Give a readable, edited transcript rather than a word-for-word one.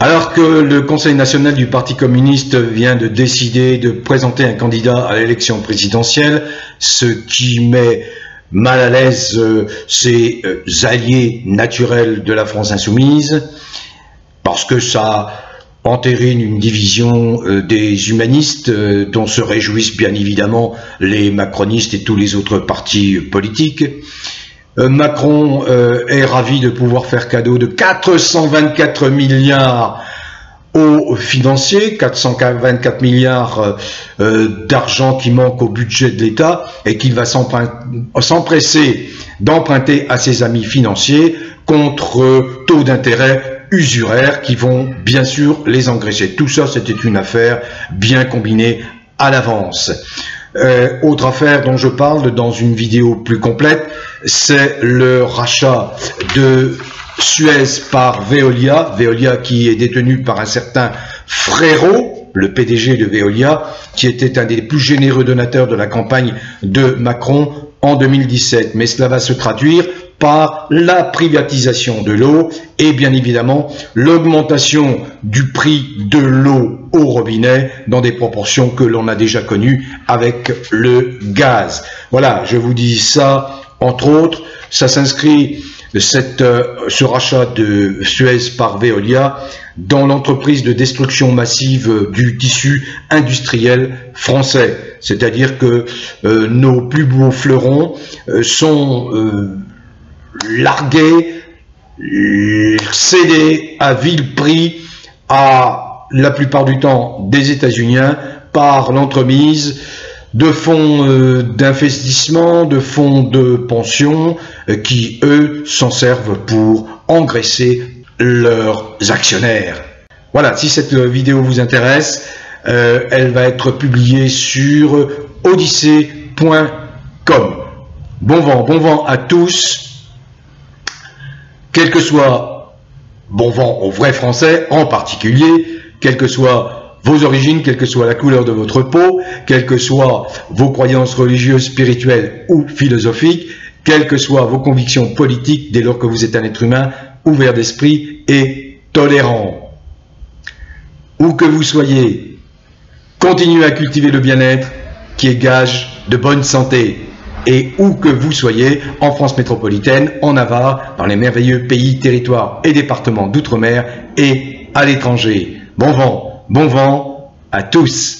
Alors que le Conseil national du Parti communiste vient de décider de présenter un candidat à l'élection présidentielle, ce qui met mal à l'aise ses alliés naturels de la France insoumise, parce que ça entérine une division des humanistes dont se réjouissent bien évidemment les macronistes et tous les autres partis politiques. Macron est ravi de pouvoir faire cadeau de 424 milliards aux financiers, 424 milliards d'argent qui manque au budget de l'État et qu'il va s'empresser d'emprunter à ses amis financiers contre taux d'intérêt usuraires qui vont bien sûr les engraisser. Tout ça, c'était une affaire bien combinée à l'avance. Autre affaire dont je parle dans une vidéo plus complète, c'est le rachat de Suez par Veolia, Veolia qui est détenu par un certain Frérot, le PDG de Veolia, qui était un des plus généreux donateurs de la campagne de Macron en 2017. Mais cela va se traduire par la privatisation de l'eau et bien évidemment l'augmentation du prix de l'eau au robinet dans des proportions que l'on a déjà connues avec le gaz. Voilà, je vous dis ça, entre autres, ça s'inscrit ce rachat de Suez par Veolia dans l'entreprise de destruction massive du tissu industriel français. C'est-à-dire que nos plus beaux fleurons sont largués, cédés à vil prix à la plupart du temps des États-Unis par l'entremise de fonds d'investissement, de fonds de pension qui, eux, s'en servent pour engraisser leurs actionnaires. Voilà, si cette vidéo vous intéresse, elle va être publiée sur odyssée.com. Bon vent à tous. Quel que soit, bon vent aux vrais Français en particulier, quelles que soient vos origines, quelle que soit la couleur de votre peau, quelles que soient vos croyances religieuses, spirituelles ou philosophiques, quelles que soient vos convictions politiques dès lors que vous êtes un être humain ouvert d'esprit et tolérant. Où que vous soyez, continuez à cultiver le bien-être qui est gage de bonne santé. Et où que vous soyez, en France métropolitaine, en Navarre, dans les merveilleux pays, territoires et départements d'outre-mer et à l'étranger. Bon vent à tous.